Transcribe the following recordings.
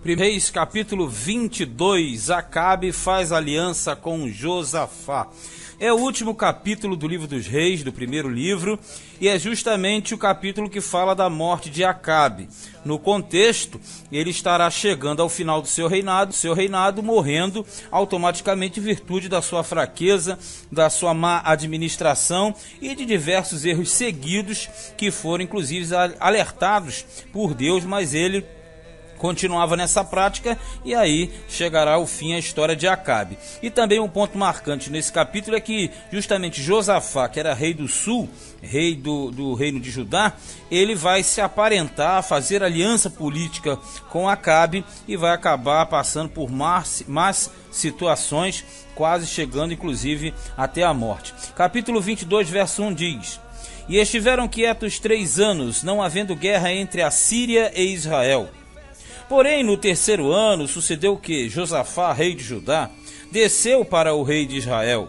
Reis capítulo 22, Acabe faz aliança com Josafá. É o último capítulo do livro dos reis, do primeiro livro, e é justamente o capítulo que fala da morte de Acabe. No contexto, ele estará chegando ao final do seu reinado morrendo automaticamente em virtude da sua fraqueza, da sua má administração e de diversos erros seguidos que foram inclusive alertados por Deus, mas ele continuava nessa prática, e aí chegará ao fim a história de Acabe. E também um ponto marcante nesse capítulo é que justamente Josafá, que era rei do sul, rei do reino de Judá, ele vai se aparentar, fazer aliança política com Acabe e vai acabar passando por más situações, quase chegando inclusive até a morte. Capítulo 22, verso 1 diz: E estiveram quietos 3 anos, não havendo guerra entre a Síria e Israel. Porém, no terceiro ano, sucedeu que Josafá, rei de Judá, desceu para o rei de Israel.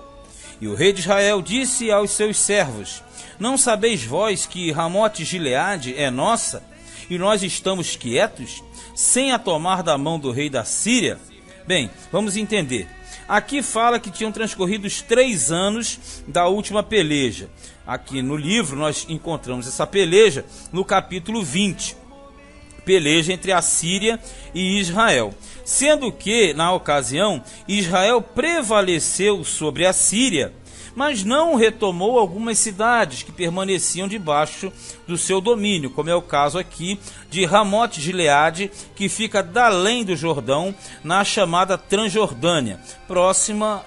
E o rei de Israel disse aos seus servos: Não sabeis vós que Ramote-Gileade é nossa, e nós estamos quietos, sem a tomar da mão do rei da Síria? Bem, vamos entender. Aqui fala que tinham transcorrido os 3 anos da última peleja. Aqui no livro nós encontramos essa peleja no capítulo 20. Peleja entre a Síria e Israel, sendo que, na ocasião, Israel prevaleceu sobre a Síria, mas não retomou algumas cidades que permaneciam debaixo do seu domínio, como é o caso aqui de Ramote-Gileade, que fica além do Jordão, na chamada Transjordânia, próxima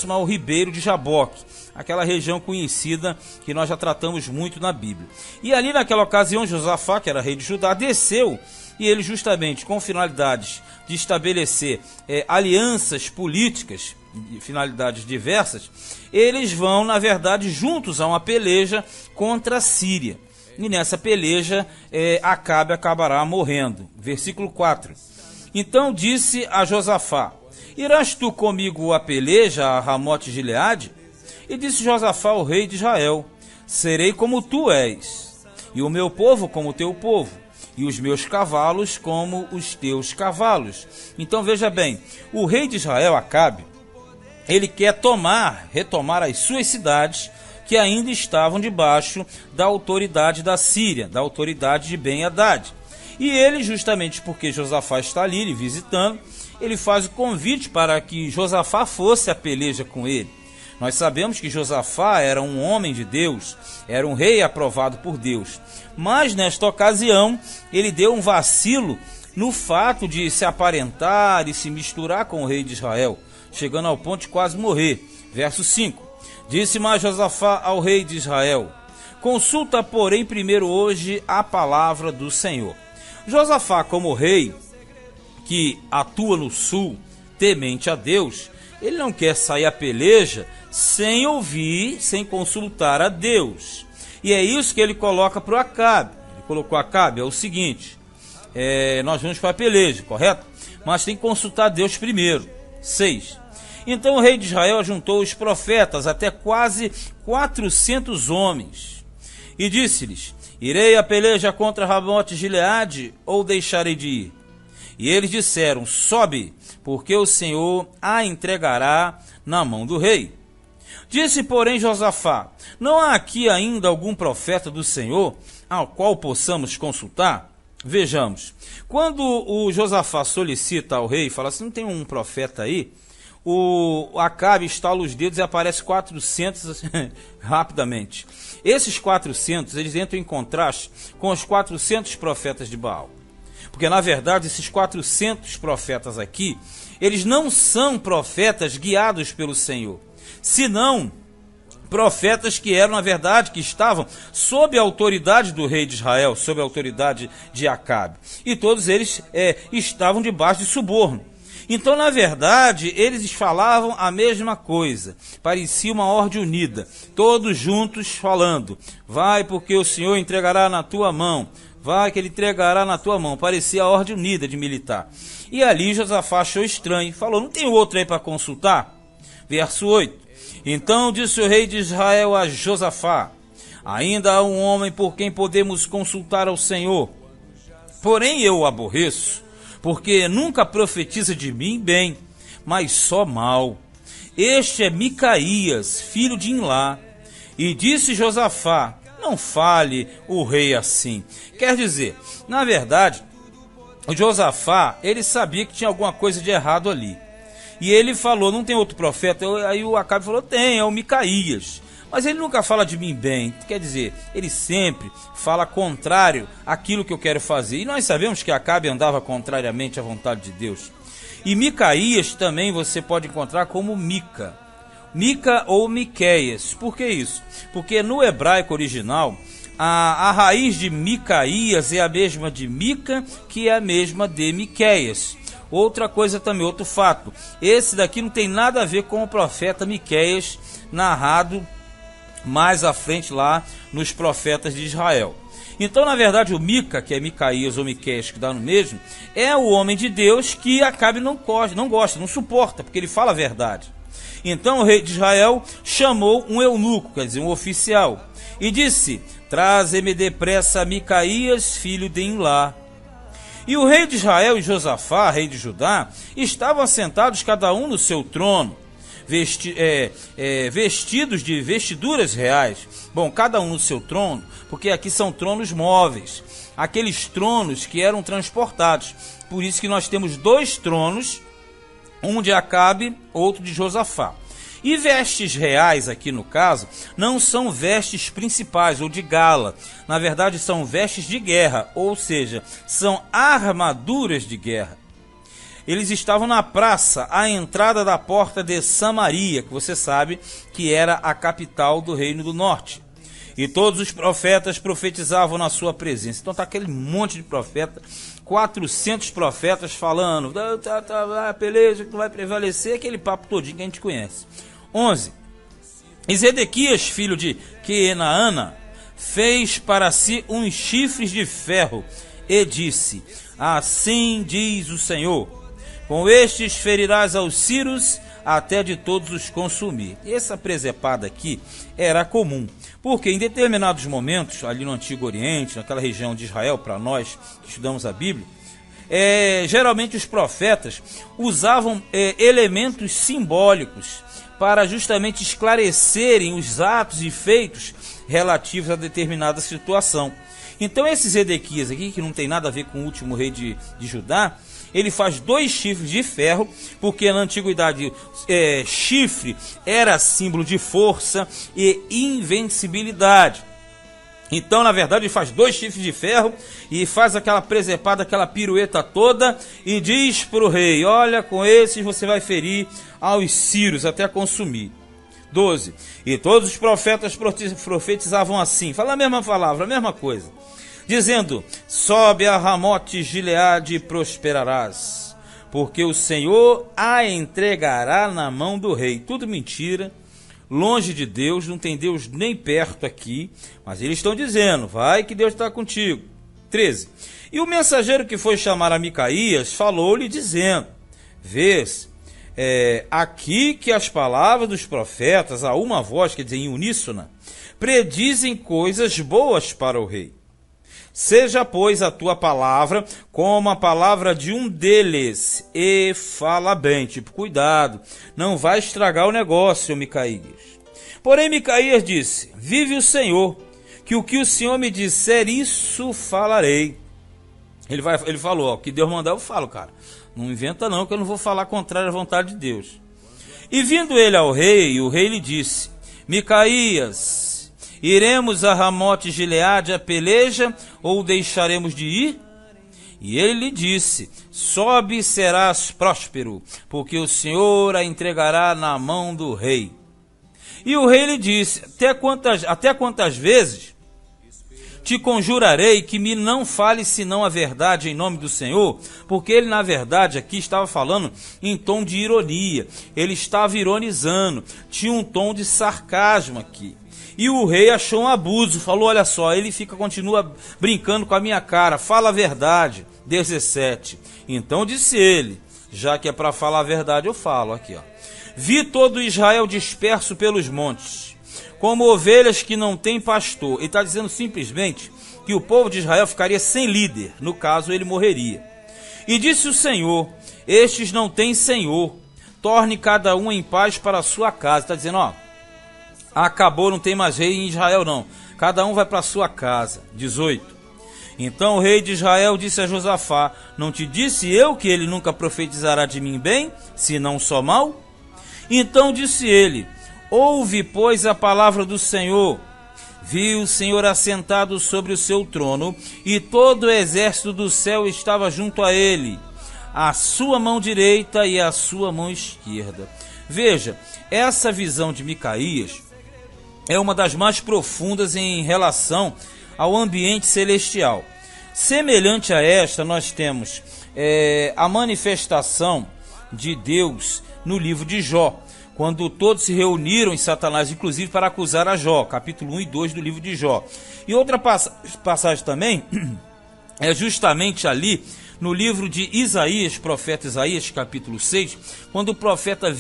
ao ribeiro de Jaboque, aquela região conhecida que nós já tratamos muito na Bíblia. E ali naquela ocasião Josafá, que era rei de Judá, desceu, e ele justamente com finalidades de estabelecer alianças políticas, finalidades diversas, eles vão na verdade juntos a uma peleja contra a Síria. E nessa peleja Acabe acabará morrendo. Versículo 4. Então disse a Josafá: Irás tu comigo a peleja a Ramote-Gileade? E disse Josafá ao rei de Israel: Serei como tu és, e o meu povo como o teu povo, e os meus cavalos como os teus cavalos. Então veja bem, o rei de Israel, Acabe, ele quer retomar as suas cidades que ainda estavam debaixo da autoridade da Síria, da autoridade de Ben-Hadad. E ele, justamente porque Josafá está ali, ele visitando, ele faz o convite para que Josafá fosse a peleja com ele. Nós sabemos que Josafá era um homem de Deus, era um rei aprovado por Deus. Mas nesta ocasião, ele deu um vacilo no fato de se aparentar e se misturar com o rei de Israel, chegando ao ponto de quase morrer. Verso 5. Disse mais Josafá ao rei de Israel: Consulta, porém, primeiro hoje a palavra do Senhor. Josafá, como rei que atua no sul, temente a Deus, ele não quer sair a peleja sem ouvir, sem consultar a Deus. E é isso que ele coloca para o Acabe. Ele colocou Acabe, é o seguinte: nós vamos para a peleja, correto? Mas tem que consultar Deus primeiro. 6. Então o rei de Israel ajuntou os profetas, até quase 400 homens, e disse-lhes: Irei a peleja contra Ramote-Gileade, ou deixarei de ir? E eles disseram: Sobe, porque o Senhor a entregará na mão do rei. Disse, porém, Josafá: Não há aqui ainda algum profeta do Senhor ao qual possamos consultar? Vejamos, quando o Josafá solicita ao rei, fala assim: não tem um profeta aí? O Acabe estala os dedos e aparece 400 rapidamente. Esses 400, eles entram em contraste com os 400 profetas de Baal. Porque, na verdade, esses 400 profetas aqui, eles não são profetas guiados pelo Senhor, senão profetas que eram, na verdade, que estavam sob a autoridade do rei de Israel, sob a autoridade de Acabe. E todos eles estavam debaixo de suborno. Então, na verdade, eles falavam a mesma coisa. Parecia uma ordem unida, todos juntos falando: vai, porque o Senhor entregará na tua mão. Vai, que ele entregará na tua mão. Parecia a ordem unida de militar. E ali Josafá achou estranho, falou: não tem outro aí para consultar? Verso 8. Então disse o rei de Israel a Josafá: ainda há um homem por quem podemos consultar ao Senhor, porém eu o aborreço, porque nunca profetiza de mim bem, mas só mal. Este é Micaías, filho de Imlá. E disse Josafá: não fale o rei assim. Quer dizer, na verdade, o Josafá, ele sabia que tinha alguma coisa de errado ali. E ele falou: não tem outro profeta? Aí o Acabe falou: tem, é o Micaías. Mas ele nunca fala de mim bem. Quer dizer, ele sempre fala contrário àquilo que eu quero fazer. E nós sabemos que Acabe andava contrariamente à vontade de Deus. E Micaías também você pode encontrar como Mica. Mica ou Miqueias. Por que isso? Porque no hebraico original, a raiz de Micaías é a mesma de Mica, que é a mesma de Miqueias. Outra coisa também, outro fato. Esse daqui não tem nada a ver com o profeta Miqueias, narrado mais à frente lá nos profetas de Israel. Então, na verdade, o Mica, que é Micaías ou Miqueias, que dá no mesmo, é o homem de Deus que Acabe não gosta, não suporta, porque ele fala a verdade. Então o rei de Israel chamou um eunuco, quer dizer, um oficial, e disse: traze-me depressa Micaías, filho de Imlá. E o rei de Israel e Josafá, rei de Judá, estavam assentados cada um no seu trono, vestidos de vestiduras reais. Bom, cada um no seu trono, porque aqui são tronos móveis, aqueles tronos que eram transportados. Por isso que nós temos dois tronos, um de Acabe, outro de Josafá. E vestes reais aqui no caso, não são vestes principais ou de gala. Na verdade são vestes de guerra, ou seja, são armaduras de guerra. Eles estavam na praça, à entrada da porta de Samaria, que você sabe que era a capital do Reino do Norte. E todos os profetas profetizavam na sua presença. Então está aquele monte de profeta, 400 profetas falando, beleza, que não vai prevalecer, aquele papo todinho que a gente conhece. 11. E Zedequias, filho de Quenaana, fez para si uns chifres de ferro e disse: assim diz o Senhor, com estes ferirás aos sírios até de todos os consumir. Essa presepada aqui era comum, porque em determinados momentos, ali no Antigo Oriente, naquela região de Israel, para nós que estudamos a Bíblia, geralmente os profetas usavam elementos simbólicos para justamente esclarecerem os atos e feitos relativos a determinada situação. Então esse Zedequias aqui, que não tem nada a ver com o último rei de Judá, ele faz dois chifres de ferro, porque na antiguidade chifre era símbolo de força e invencibilidade. Então, na verdade, ele faz dois chifres de ferro e faz aquela presepada, aquela pirueta toda e diz para o rei: olha, com esses você vai ferir aos sírios até consumir. 12. E todos os profetas profetizavam assim, fala a mesma palavra, a mesma coisa, dizendo: sobe a Ramote Gileade e prosperarás, porque o Senhor a entregará na mão do rei. Tudo mentira, longe de Deus, não tem Deus nem perto aqui, mas eles estão dizendo: vai que Deus está contigo. 13. E o mensageiro que foi chamar a Micaías falou-lhe dizendo: vês, aqui que as palavras dos profetas a uma voz, quer dizer, em uníssona, predizem coisas boas para o rei. Seja, pois, a tua palavra como a palavra de um deles, e fala bem, tipo, cuidado, não vai estragar o negócio, Micaías. Porém, Micaías disse: vive o Senhor, que o Senhor me disser, isso falarei. Ele falou: ó, o que Deus mandar eu falo, cara. Não inventa não, que eu não vou falar contrário à vontade de Deus. E vindo ele ao rei, o rei lhe disse: Micaías, iremos a Ramote Gileade a peleja, ou deixaremos de ir? E ele lhe disse: sobe e serás próspero, porque o Senhor a entregará na mão do rei. E o rei lhe disse: até quantas vezes te conjurarei que me não fale senão a verdade em nome do Senhor? Porque ele, na verdade, aqui estava falando em tom de ironia. Ele estava ironizando, tinha um tom de sarcasmo aqui. E o rei achou um abuso, falou: olha só, ele continua brincando com a minha cara, fala a verdade. 17. Então disse ele: já que é para falar a verdade, eu falo aqui, ó. Vi todo Israel disperso pelos montes, como ovelhas que não têm pastor. Ele está dizendo simplesmente que o povo de Israel ficaria sem líder, no caso ele morreria. E disse o Senhor: estes não têm senhor, torne cada um em paz para a sua casa. Está dizendo, ó, acabou, não tem mais rei em Israel não, cada um vai para a sua casa. 18. Então o rei de Israel disse a Josafá: não te disse eu que ele nunca profetizará de mim bem, senão só mal? Então disse ele: ouve, pois, a palavra do Senhor. Vi o Senhor assentado sobre o seu trono, e todo o exército do céu estava junto a ele, a sua mão direita e a sua mão esquerda. Veja, essa visão de Micaías é uma das mais profundas em relação ao ambiente celestial. Semelhante a esta, nós temos a manifestação de Deus no livro de Jó, quando todos se reuniram em Satanás, inclusive para acusar a Jó, capítulo 1 e 2 do livro de Jó. E outra passagem também é justamente ali no livro de Isaías, profeta Isaías, capítulo 6, quando o profeta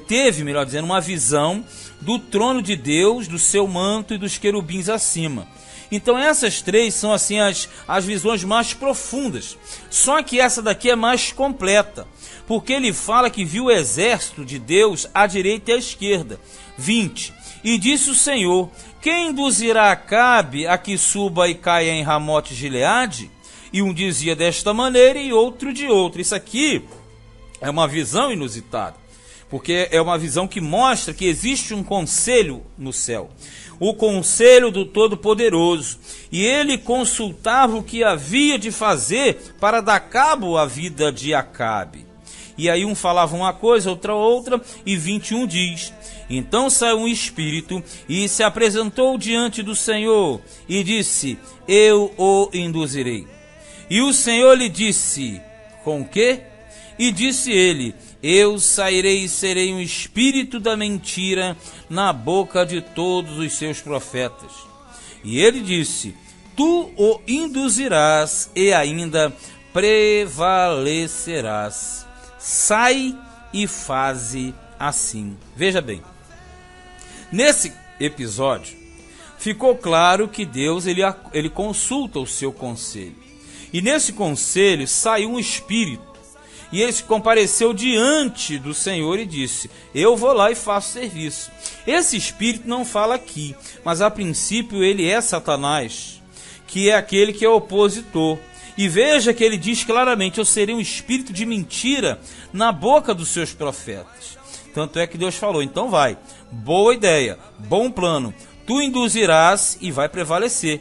teve, melhor dizendo, uma visão do trono de Deus, do seu manto e dos querubins acima. Então essas três são assim as visões mais profundas. Só que essa daqui é mais completa, porque ele fala que viu o exército de Deus à direita e à esquerda. 20. E disse o Senhor: quem induzirá Acabe a que suba e caia em Ramote Gileade? E um dizia desta maneira e outro de outra. Isso aqui é uma visão inusitada, porque é uma visão que mostra que existe um conselho no céu, o conselho do Todo-Poderoso, e ele consultava o que havia de fazer para dar cabo à vida de Acabe. E aí um falava uma coisa, outra, e 21 diz: então saiu um espírito e se apresentou diante do Senhor e disse: eu o induzirei. E o Senhor lhe disse: com quê? E disse ele: eu sairei e serei um espírito da mentira na boca de todos os seus profetas. E ele disse: tu o induzirás e ainda prevalecerás. Sai e faze assim. Veja bem, nesse episódio ficou claro que Deus ele consulta o seu conselho. E nesse conselho saiu um espírito, e ele se compareceu diante do Senhor e disse: eu vou lá e faço serviço. Esse espírito não fala aqui, mas a princípio ele é Satanás, que é aquele que é opositor. E veja que ele diz claramente: eu serei um espírito de mentira na boca dos seus profetas. Tanto é que Deus falou: então vai, boa ideia, bom plano, tu induzirás e vai prevalecer.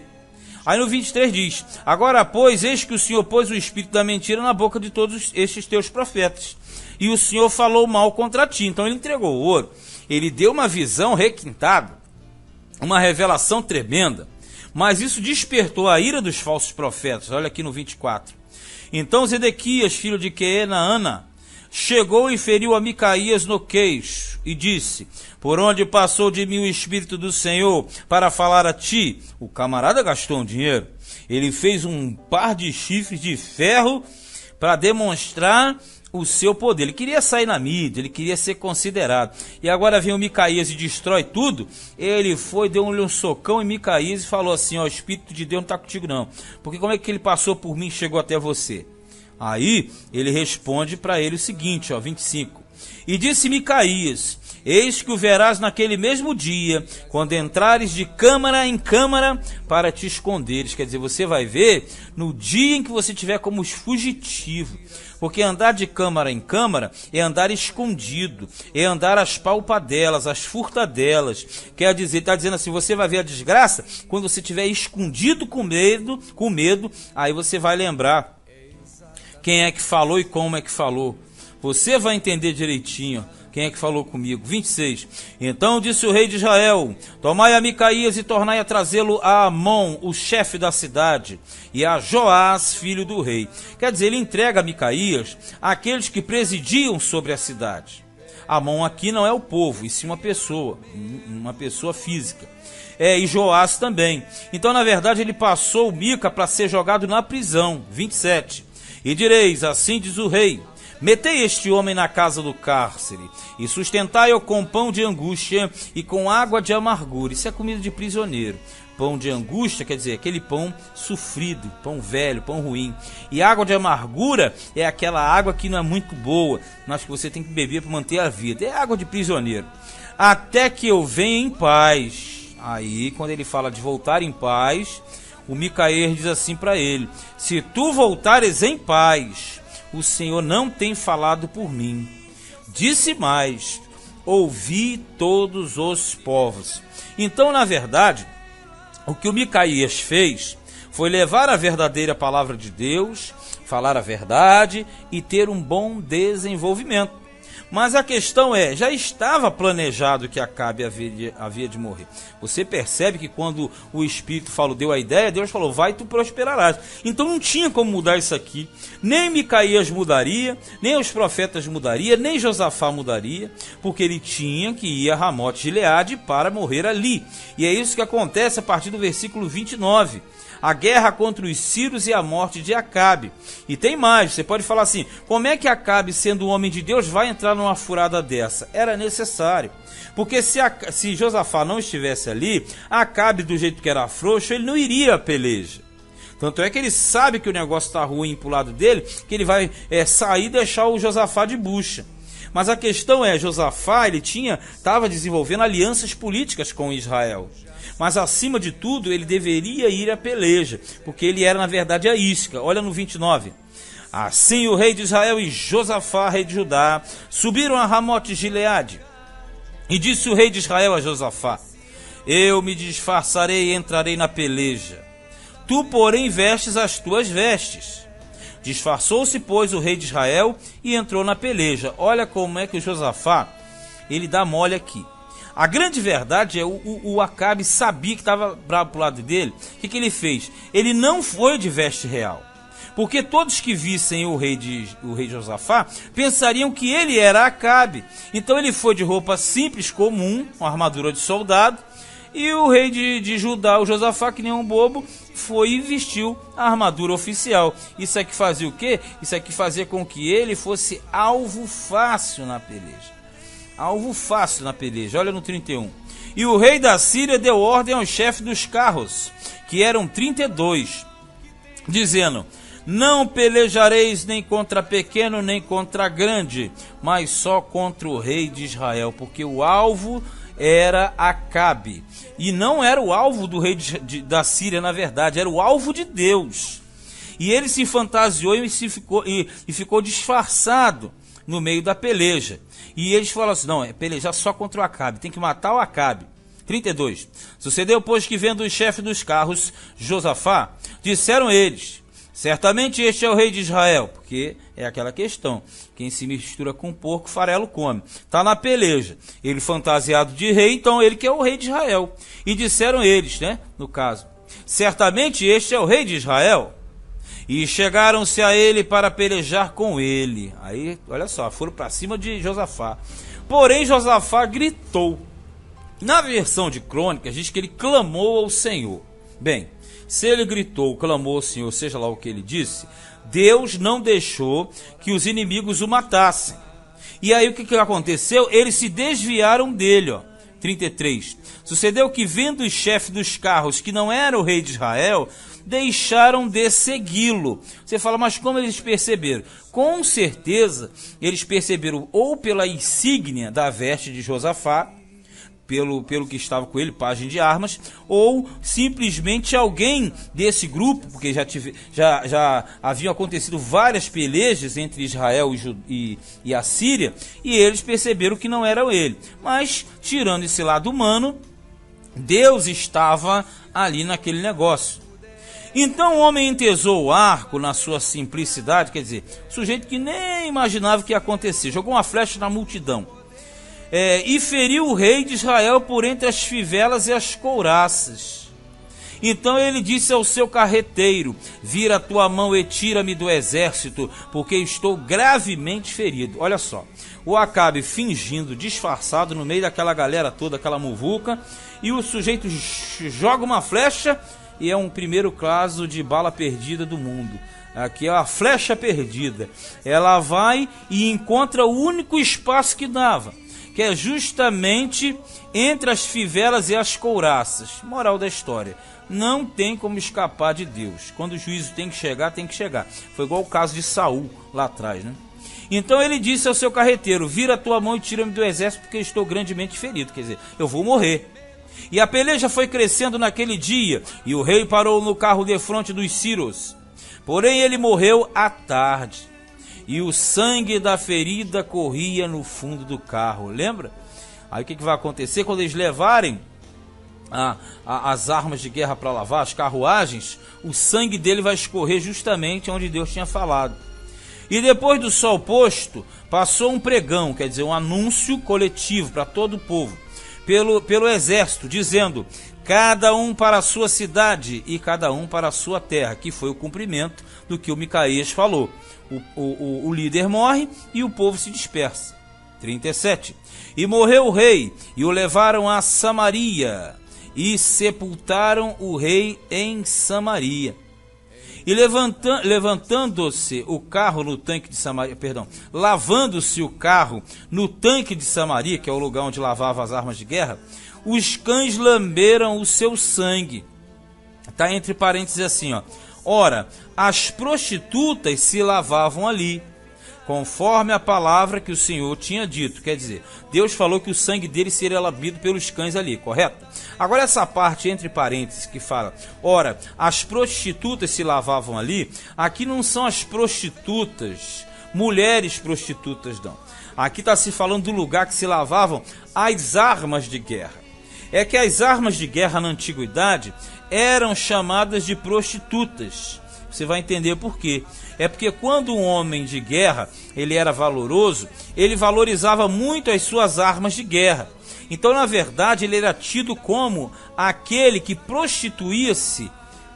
Aí no 23 diz: agora, pois, eis que o Senhor pôs o espírito da mentira na boca de todos estes teus profetas, e o Senhor falou mal contra ti. Então ele entregou o ouro, ele deu uma visão requintada, uma revelação tremenda, mas isso despertou a ira dos falsos profetas. Olha aqui no 24. Então Zedequias, filho de Queena-Ana, chegou e feriu a Micaías no queixo e disse: por onde passou de mim o Espírito do Senhor para falar a ti? O camarada gastou um dinheiro. Ele fez um par de chifres de ferro para demonstrar o seu poder. Ele queria sair na mídia, ele queria ser considerado. E agora vem o Micaías e destrói tudo. Ele foi, deu-lhe um socão em Micaías e falou assim: ó, o Espírito de Deus não está contigo não, porque como é que ele passou por mim e chegou até você? Aí ele responde para ele o seguinte, ó, 25. E disse Micaías: eis que o verás naquele mesmo dia, quando entrares de câmara em câmara para te esconderes. Quer dizer, você vai ver no dia em que você tiver como fugitivo. Porque andar de câmara em câmara é andar escondido, é andar às palpadelas, às furtadelas. Quer dizer, está dizendo assim, você vai ver a desgraça quando você estiver escondido com medo, aí você vai lembrar quem é que falou e como é que falou. Você vai entender direitinho quem é que falou comigo. 26. Então disse o rei de Israel: tomai a Micaías e tornai a trazê-lo a Amon, o chefe da cidade, e a Joás, filho do rei. Quer dizer, ele entrega a Micaías àqueles que presidiam sobre a cidade. Amon aqui não é o povo, e sim uma pessoa física. E Joás também. Então, na verdade, ele passou Mica para ser jogado na prisão. 27. E direis: assim diz o rei: metei este homem na casa do cárcere, e sustentai-o com pão de angústia e com água de amargura. Isso é comida de prisioneiro. pão de angústia, quer dizer, aquele pão sofrido, pão velho, pão ruim. E água de amargura é aquela água que não é muito boa, mas que você tem que beber para manter a vida. É água de prisioneiro. Até que eu venha em paz. Aí, quando ele fala de voltar em paz, o Micaías diz assim para ele: se tu voltares em paz, o Senhor não tem falado por mim. Disse mais: ouvi todos os povos. Então, na verdade, o que o Micaías fez foi levar a verdadeira palavra de Deus, falar a verdade e ter um bom desenvolvimento. Mas a questão é, já estava planejado que Acabe havia de morrer. Você percebe que quando o Espírito deu a ideia, Deus falou: vai, tu prosperarás. Então não tinha como mudar isso aqui. Nem Micaías mudaria, nem os profetas mudaria, nem Josafá mudaria, porque ele tinha que ir a Ramote-Gileade para morrer ali. E é isso que acontece a partir do versículo 29. A guerra contra os sírios e a morte de Acabe. E tem mais, você pode falar assim: como é que Acabe, sendo um homem de Deus, vai entrar numa furada dessa? Era necessário, porque se Josafá não estivesse ali, Acabe, do jeito que era frouxo, ele não iria à peleja. Tanto é que ele sabe que o negócio está ruim pro lado dele, que ele vai sair e deixar o Josafá de bucha. Mas a questão é, Josafá, ele estava desenvolvendo alianças políticas com Israel. Mas acima de tudo, ele deveria ir à peleja, porque ele era na verdade a isca. Olha no 29. Assim o rei de Israel e Josafá, rei de Judá, subiram a Ramote-Gileade. E disse o rei de Israel a Josafá: eu me disfarçarei e entrarei na peleja. Tu, porém, vestes as tuas vestes. Disfarçou-se, pois, o rei de Israel e entrou na peleja. Olha como é que o Josafá, ele dá mole aqui. A grande verdade é o Acabe sabia que estava bravo pro lado dele. O que ele fez? Ele não foi de veste real. Porque todos que vissem o rei Josafá pensariam que ele era Acabe. Então ele foi de roupa simples, comum, com armadura de soldado. E o rei de Judá, o Josafá, que nem um bobo, foi e vestiu a armadura oficial. Isso aqui fazia o quê? Isso aqui fazia com que ele fosse alvo fácil na peleja. Alvo fácil na peleja. Olha no 31. E o rei da Síria deu ordem ao chefe dos carros, que eram 32, dizendo: não pelejareis nem contra pequeno nem contra grande, mas só contra o rei de Israel, porque o alvo era Acabe. E não era o alvo do rei da Síria, na verdade, era o alvo de Deus. E ele se fantasiou e ficou disfarçado no meio da peleja. E eles falaram assim: não, é pelejar só contra o Acabe, tem que matar o Acabe. 32. Sucedeu, pois, que vendo o chefe dos carros, Josafá, disseram eles: certamente este é o rei de Israel. Porque é aquela questão: quem se mistura com porco, farelo come. Está na peleja. Ele fantasiado de rei, então ele que é o rei de Israel. E disseram eles, né, no caso: certamente este é o rei de Israel. E chegaram-se a ele para pelejar com ele. Aí, olha só, foram para cima de Josafá. Porém, Josafá gritou. Na versão de Crônicas, diz que ele clamou ao Senhor. Bem, se ele gritou, clamou ao Senhor, seja lá o que ele disse, Deus não deixou que os inimigos o matassem. E aí o que aconteceu? Eles se desviaram dele, ó. 33. Sucedeu que, vendo os chefes dos carros, que não era o rei de Israel, deixaram de segui-lo. Você fala, mas como eles perceberam? Com certeza, eles perceberam ou pela insígnia da veste de Josafá, pelo que estava com ele, pajem de armas, ou simplesmente alguém desse grupo, porque já haviam acontecido várias pelejas entre Israel e a Síria, e eles perceberam que não era ele. Mas, tirando esse lado humano, Deus estava ali naquele negócio. Então o homem entesou o arco na sua simplicidade, quer dizer, sujeito que nem imaginava o que ia acontecer, jogou uma flecha na multidão. E feriu o rei de Israel por entre as fivelas e as couraças. Então ele disse ao seu carreteiro: vira a tua mão e tira-me do exército, porque estou gravemente ferido. Olha só, o Acabe fingindo, disfarçado no meio daquela galera toda, aquela muvuca, e o sujeito joga uma flecha, e é um primeiro caso de bala perdida do mundo. Aqui é a flecha perdida. Ela vai e encontra o único espaço que dava, que é justamente entre as fivelas e as couraças. Moral da história: não tem como escapar de Deus. Quando o juízo tem que chegar, tem que chegar. Foi igual o caso de Saul lá atrás, né? Então ele disse ao seu carreteiro: vira a tua mão e tira-me do exército, porque estou grandemente ferido. Quer dizer, eu vou morrer. E a peleja foi crescendo naquele dia, e o rei parou no carro defronte dos sírios. Porém ele morreu à tarde, e o sangue da ferida corria no fundo do carro. Lembra? Aí o que vai acontecer? Quando eles levarem as armas de guerra para lavar, as carruagens, o sangue dele vai escorrer justamente onde Deus tinha falado. E depois do sol posto, passou um pregão, quer dizer, um anúncio coletivo para todo o povo, pelo exército, dizendo: cada um para a sua cidade e cada um para a sua terra, que foi o cumprimento do que o Micaías falou. O líder morre e o povo se dispersa. 37. E morreu o rei, e o levaram a Samaria, e sepultaram o rei em Samaria. E levantando-se o carro no tanque de Samaria, lavando-se o carro no tanque de Samaria, que é o lugar onde lavava as armas de guerra, os cães lamberam o seu sangue. Está entre parênteses assim, ó. Ora, as prostitutas se lavavam ali, conforme a palavra que o Senhor tinha dito. Quer dizer, Deus falou que o sangue deles seria lambido pelos cães ali, correto? Agora essa parte entre parênteses que fala: ora, as prostitutas se lavavam ali, aqui não são as prostitutas, mulheres prostitutas não. Aqui está se falando do lugar que se lavavam as armas de guerra. É que as armas de guerra na antiguidade eram chamadas de prostitutas. Você vai entender por quê. É porque quando um homem de guerra ele era valoroso, ele valorizava muito as suas armas de guerra. Então, na verdade, ele era tido como aquele que prostituía-se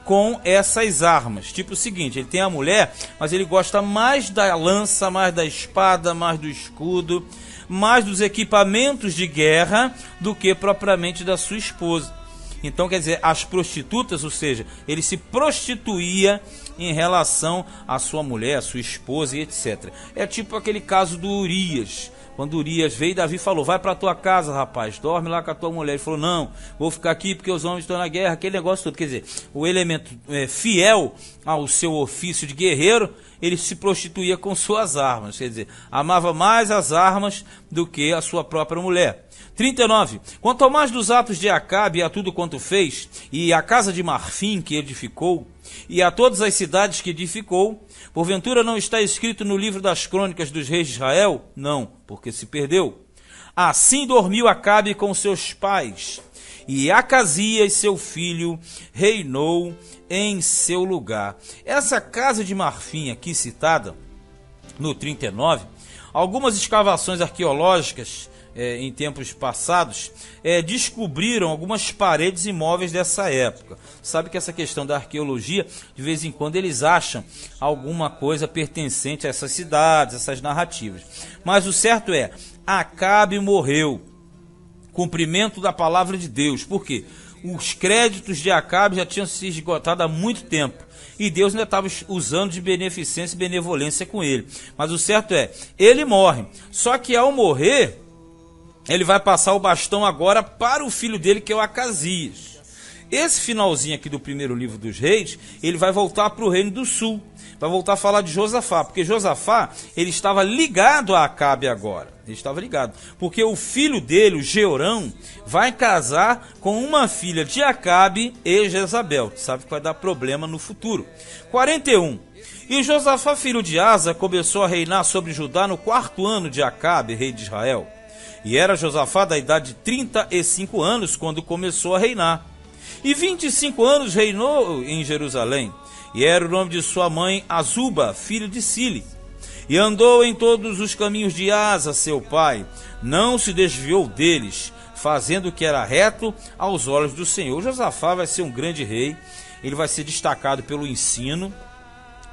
com essas armas. Tipo o seguinte: ele tem a mulher, mas ele gosta mais da lança, mais da espada, mais do escudo, mais dos equipamentos de guerra do que propriamente da sua esposa. Então, quer dizer, as prostitutas, ou seja, ele se prostituía em relação à sua mulher, à sua esposa e etc. É tipo aquele caso do Urias. Quando Urias veio, Davi falou: vai para tua casa, rapaz, dorme lá com a tua mulher. Ele falou: não, vou ficar aqui porque os homens estão na guerra, aquele negócio todo. Quer dizer, o elemento fiel ao seu ofício de guerreiro, ele se prostituía com suas armas. Quer dizer, amava mais as armas do que a sua própria mulher. 39. Quanto ao mais dos atos de Acabe e a tudo quanto fez, e a casa de marfim que edificou, e a todas as cidades que edificou, porventura não está escrito no livro das crônicas dos reis de Israel? Não, porque se perdeu. Assim dormiu Acabe com seus pais, e Acasias, seu filho, reinou em seu lugar. Essa casa de marfim aqui citada, no 39, algumas escavações arqueológicas em tempos passados, descobriram algumas paredes e móveis dessa época. Sabe que essa questão da arqueologia, de vez em quando eles acham alguma coisa pertencente a essas cidades, essas narrativas. Mas o certo é, Acabe morreu. Cumprimento da palavra de Deus. Por quê? Os créditos de Acabe já tinham se esgotado há muito tempo. E Deus ainda estava usando de beneficência e benevolência com ele. Mas o certo é, ele morre. Só que ao morrer, ele vai passar o bastão agora para o filho dele, que é o Acasias. Esse finalzinho aqui do primeiro livro dos reis, ele vai voltar para o reino do sul. Vai voltar a falar de Josafá, porque Josafá, ele estava ligado a Acabe agora. Ele estava ligado, porque o filho dele, o Jeorão, vai casar com uma filha de Acabe e Jezabel. Sabe que vai dar problema no futuro. 41. E Josafá, filho de Asa, começou a reinar sobre Judá no 4º ano de Acabe, rei de Israel. E era Josafá da idade de 35 anos quando começou a reinar. E 25 anos reinou em Jerusalém. E era o nome de sua mãe Azuba, filho de Sili. E andou em todos os caminhos de Asa, seu pai. Não se desviou deles, fazendo o que era reto aos olhos do Senhor. Josafá vai ser um grande rei. Ele vai ser destacado pelo ensino,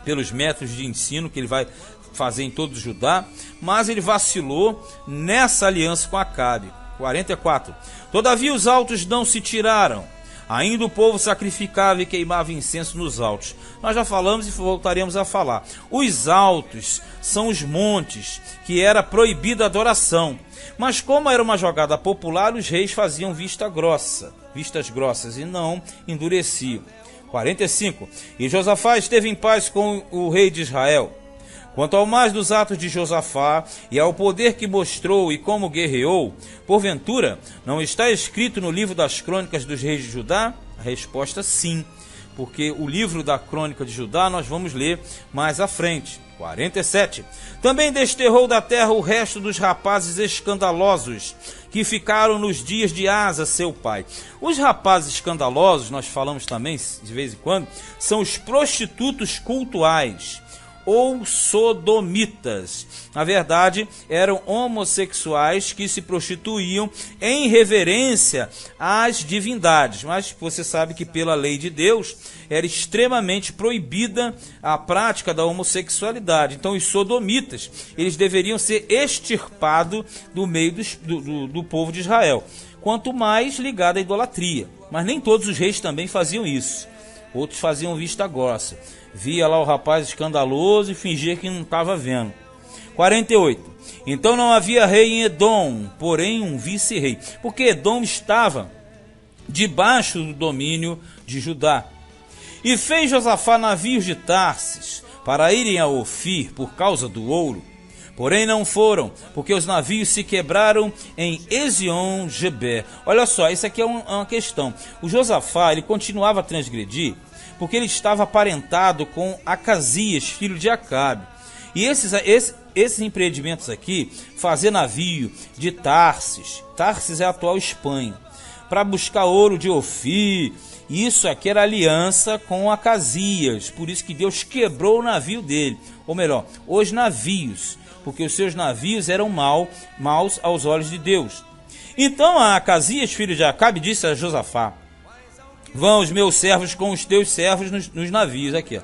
pelos métodos de ensino que ele vai fazer em todo o Judá, mas ele vacilou nessa aliança com Acabe. 44. Todavia os altos não se tiraram, Ainda o povo sacrificava e queimava incenso nos altos. Nós já falamos e voltaremos a falar. Os altos são os montes, que era proibida a adoração. Mas como era uma jogada popular, os reis faziam vistas grossas e não endureciam. 45. E Josafá esteve em paz com o rei de Israel. Quanto ao mais dos atos de Josafá e ao poder que mostrou e como guerreou, porventura, não está escrito no livro das crônicas dos reis de Judá? A resposta sim, porque o livro da crônica de Judá nós vamos ler mais à frente. 47. Também desterrou da terra o resto dos rapazes escandalosos que ficaram nos dias de Asa, seu pai. Os rapazes escandalosos, nós falamos também de vez em quando, são os prostitutos cultuais ou sodomitas. Na verdade, eram homossexuais que se prostituíam em reverência às divindades. Mas você sabe que pela lei de Deus era extremamente proibida a prática da homossexualidade. Então os sodomitas, eles deveriam ser extirpados do meio do povo de Israel. Quanto mais ligado à idolatria. Mas nem todos os reis também faziam isso. Outros faziam vista grossa. Via lá o rapaz escandaloso e fingia que não estava vendo. 48. Então não havia rei em Edom, porém um vice-rei. Porque Edom estava debaixo do domínio de Judá. E fez Josafá navios de Tarsis para irem a Ofir por causa do ouro. Porém não foram, porque os navios se quebraram em Ezion-Geber. Olha só, isso aqui é uma questão. O Josafá, ele continuava a transgredir, porque ele estava aparentado com Acasias, filho de Acabe. E esses empreendimentos aqui, fazer navio de Tarsis é a atual Espanha, para buscar ouro de Ofir, isso aqui era aliança com Acasias, por isso que Deus quebrou o navio dele, ou melhor, os navios, porque os seus navios eram maus aos olhos de Deus. Então a Acasias, filho de Acabe, disse a Josafá: vão os meus servos com os teus servos nos navios, aqui, ó.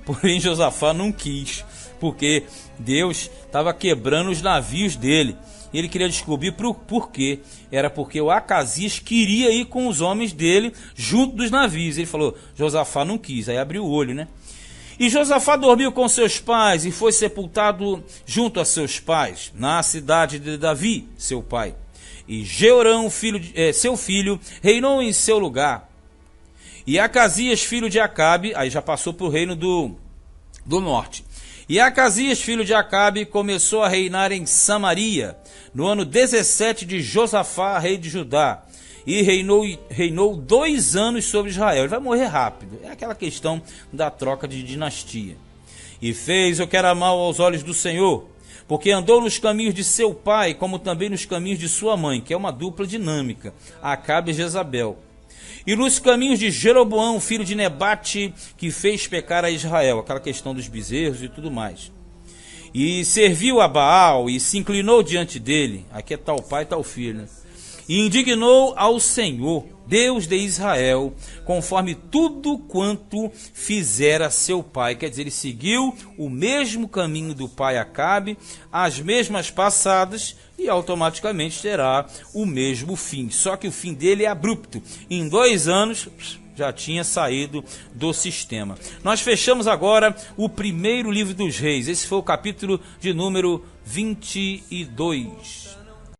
Porém Josafá não quis, porque Deus estava quebrando os navios dele. Ele queria descobrir por quê. Era porque o Acasias queria ir com os homens dele junto dos navios. Ele falou, Josafá não quis, aí abriu o olho, né? E Josafá dormiu com seus pais e foi sepultado junto a seus pais, na cidade de Davi, seu pai. E Jeorão, seu filho, reinou em seu lugar. E Acasias, filho de Acabe, aí já passou para o reino do norte. E Acasias, filho de Acabe, começou a reinar em Samaria, no ano 17 de Josafá, rei de Judá. E reinou 2 anos sobre Israel. Ele vai morrer rápido. É aquela questão da troca de dinastia. E fez o que era mal aos olhos do Senhor, porque andou nos caminhos de seu pai, como também nos caminhos de sua mãe, que é uma dupla dinâmica, Acabe e Jezabel. E nos caminhos de Jeroboão, filho de Nebate, que fez pecar a Israel, aquela questão dos bezerros e tudo mais. E serviu a Baal e se inclinou diante dele, aqui é tal pai, tal filho, né? E indignou ao Senhor, Deus de Israel, conforme tudo quanto fizera seu pai. Quer dizer, ele seguiu o mesmo caminho do pai Acabe, as mesmas passadas, e automaticamente terá o mesmo fim. Só que o fim dele é abrupto. Em 2 anos já tinha saído do sistema. Nós fechamos agora o primeiro livro dos reis. Esse foi o capítulo de número 22.